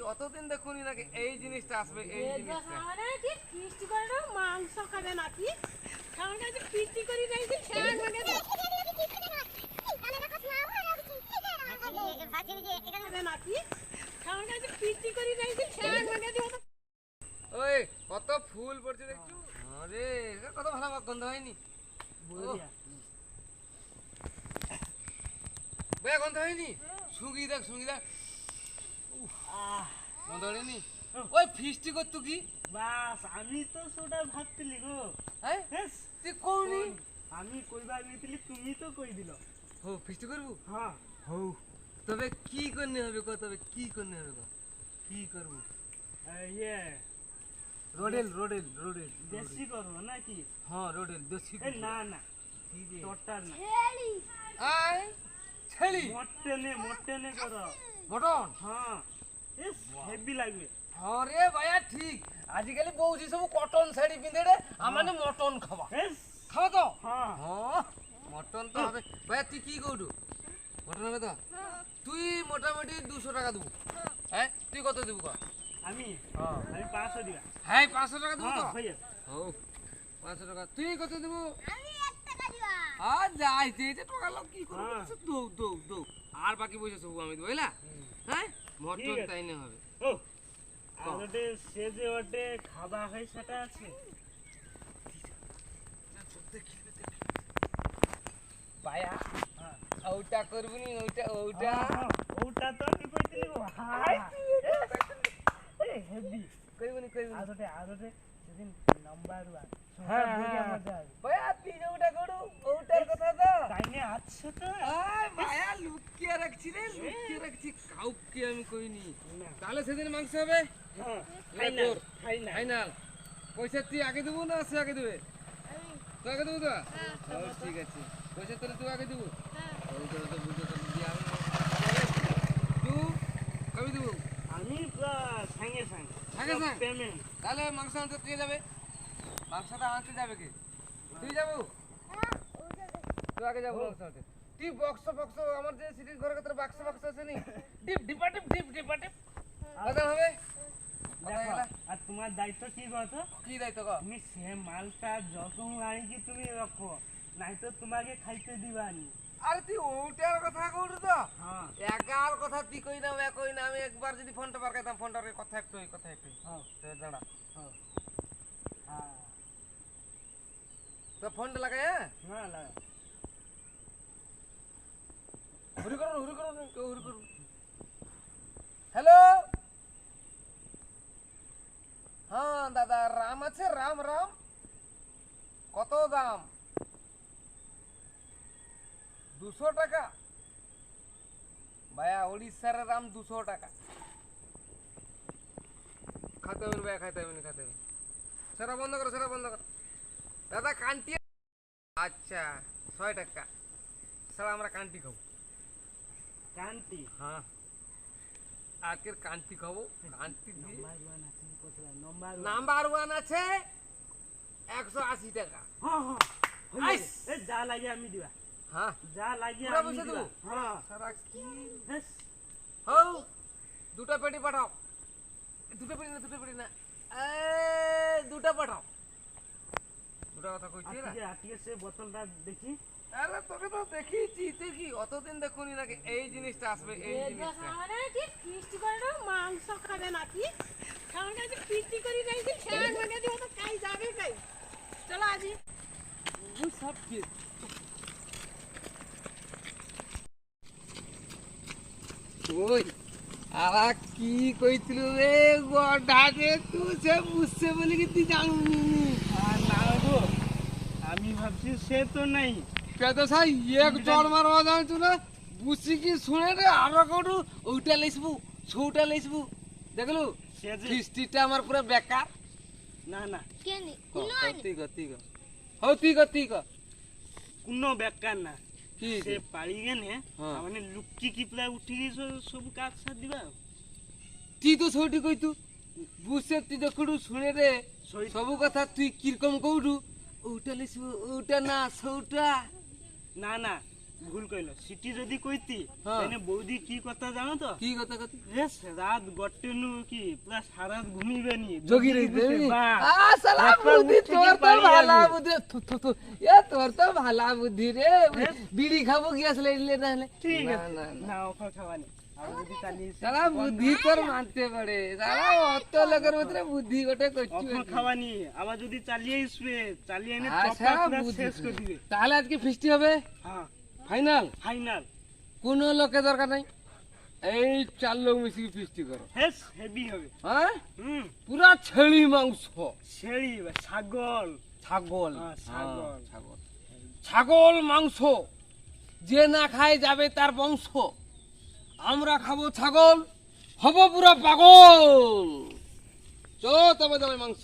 অতদিন দেখুনি নাকি এই জিনিসটা আসবে এই জিনিসটা মানে কি ফিস্ট করে মাংস খাবে নাকি খাওয়ার কাছে ফিস্ট করি নাকি খেয়ে মানে নাকি খাওয়ার কাছে ফিস্ট করি নাকি খেয়ে মানে ওই কত ফুল পড়ছে দেখছো আরে এটা কত ভালো গন্ধ হয়নি বয়া গন্ধ হয়নি সুগি দেখ গন্ধ হয়নি ওই ফিস্টি করতো কি বাস আমি তো সেটা ভাবছিলি গো হ্যাঁ তুই কোনি আমি কইবার নিতিলি তুমি তো কই দিল হো ফিস্টি করবো হ্যাঁ হো তবে কি করতে হবে তবে কি করতে হবে কি করবো ইয়ে রোডেল দেশি করবো নাকি হ্যাঁ রোডেল দেশি না না কি রে টোটাল না আয় ছেলি মটনে করো মটন হ্যাঁ এস হেভি লাগবে আরে ভাইয়া ঠিক আজকাল বউজি সব কটন শাড়ি পিঁধে রে আমানে মটন খাওয়া এস খাওয়া তো হ্যাঁ হ্যাঁ মটন তো হবে ভাইয়া তুই কি করবি মটন হবে তো তুই মোটামুটি 200 টাকা দেবো হ্যাঁ তুই কত দেবো কা আমি হ্যাঁ আমি 500 দিবা হ্যাঁ 500 টাকা দেবো তো হ্যাঁ হয়ে হো 500 টাকা তুই কত দেবো আমি 1 টাকা দিবা আর যাই যে টাকা লোক কি করবো হ্যাঁ। দৌ আর বাকি পয়সা সব আমি দেবো বুঝলা হ্যাঁ মটন ঠিক আছে। তাই না হবে ও আর ওটে সে যে ওটে খাওয়া হয় সেটা আছে পায়া হ্যাঁ ওটা করবি নি ওটা ওটা তো আমি কইছিলি গো হাই এ হেভি করবি আর ওটে সেদিন নাম্বার 1 হ্যাঁ ভাইয়া তুই যে ওটা করু ওটার কথা তো টাইমে আছে তো আয় ভাইয়া লুকিয়ে রাখছি কাউকে আমি কইনি না তাহলে সেদিন মাংস হবে হ্যাঁ ফাইনাল ফাইনাল ফাইনাল পয়সা তুই আগে দেবো না সে আগে দেবে তুই আগে দেবো তো ঠিক আছে পয়সা তাহলে তুই আগে দেবো ওই তো বুঝতে তো দিয়ে আমি তুই কবে দেবো আমি সঙ্গে সঙ্গে? পেমেন্ট তাহলে মাংস আনতে তুই যাবে মাংসটা আনতে যাবে কি তুই যাবো তুই আগে যাবো মাংস আনতে তুই বক্স আমার যে সিটির ঘরের ভিতরে বাক্স আছে নি ডিপ কথা হবে দেখো আর তোমার দায়িত্ব কি কথা কি দায়িত্ব কর তুমি সে মালটা যখন আনিকি তুমি রাখো নাই তো তোমাকে খাইতে দিবানি আরে তুই ওটার কথা কইলি তো হ্যাঁ একার কথা তুই কই না আমি একবার যদি ফোনটা পারকাইতাম ফোনটার কথা একটু হ্যাঁ তো দাঁড়া হ্যাঁ হ্যাঁ তো ফোনটা লাগাই হ্যাঁ না না হুরি করুন হ্যালো হ্যাঁ দাদা রাম আছে রাম কত দাম 200 টাকা ভাইয়া উড়িষ্যার রাম 200 টাকা খাতে হবে ভাইয়া খাতে হবে সেটা বন্ধ করো দাদা কান্তি আচ্ছা 100 টাকা স্যার আমরা কান্তি খাবো কান্তি হ্যাঁ আজকের কান্তি খাবো কান্তি দিয়ে নাম্বার 1 আছে নাম্বার 1 আছে 180 টাকা হ্যাঁ হ্যাঁ আইস। এ যা লাগে আমি দিবা হ্যাঁ যা লাগে পুরা আমি পয়সা দিবা দেবো? হ্যাঁ সারা কি হেস হও দুটো পেটি পাঠাও দুটো পেটি না দুটো পাঠাও দুটো কথা কইছি না আজকে সে বোতলটা দেখি আরে তোকে তো দেখিয়েছি তুই কি অতদিন দেখুনি নাকি এই জিনিসটা আসবে এই জিনিসটা মানে কি ফিস্ট করে মাংস খাবে নাকি খাওয়ার কাছে ফিস্ট করি নাকি খেয়ে মানে তো খাই যাবে খাই চলো আজি ওই সব কি ওই আরা কি কইছিল রে গডাকে তুই সে বুঝছে বলি কি তুই জানুনি আর না গো আমি ভাবছি সে তো নাই পেতো সাই এক জল মারবা জানছু না বুঝছি কি শুনে রে আরো কোটু ওইটা লইছবু ছৌটা লইছবু দেখলু সে যে ফিস্টিটা আমার পুরো বেকার না না কেনি তুই ক কোনো বেকার না কি সে পারি গেনে হ্যাঁ। মানে লুকি কি প্রায় উঠি গেছ সব কাজ সাথ দিবা তুই তো ছৌটি কইতু বুঝছে তুই দেখুড়ু শুনে রে সই- সবু কথা তুই কিরকম কৌটু ওটা লইছবু ওটা না ছৌটা না না ভুল কইলো সিটি যদি কইতি হ্যাঁ। তাহলে বৌদি কি কথা জানো তো কি কথা কথা বেশ রাত গটেনু কি প্লাস সারা ঘুমিবে নি যোগী রইতে বাহ। সালা একবার বুদ্ধি উঠে তোর তো পারি ভালা আমি। বুদ্ধি থু, থু, থু। এ তোর তো ভালা বুদ্ধি রে বিড়ি খাবো কি আসলে এলে না হলে ঠিক না, আছে না, না। না ওখানে খাওয়ানি আর যদি চালিয়ে সালা বুদ্ধি তোর মানতে পারে সালা অত লোকের ভিতরে বুদ্ধি ওটা করছি ওখানে খাওয়ানি আবার যদি চালিয়ে আসবে চালিয়ে এনে আচ্ছা, চপা পুরা বুঝেছি। শেষ করে দিবে তাহলে আজকে ফিস্টি হবে হ্যাঁ ফাইনাল ফাইনাল কোনো লোকের দরকার নাই এই 4 লোক মিশিয়ে ফিস্টি করো হেস হেভি হবে হ্যাঁ হুম পুরা ছেড়ি মাংস ছেড়ি বা ছাগল ছাগল হ্যাঁ, ছাগল। হ্যাঁ, ছাগল ছাগল মাংস যে না খায় যাবে তার বংশ আমরা খাবো ছাগল হব পুরা পাগল চলো তবে তবে মাংস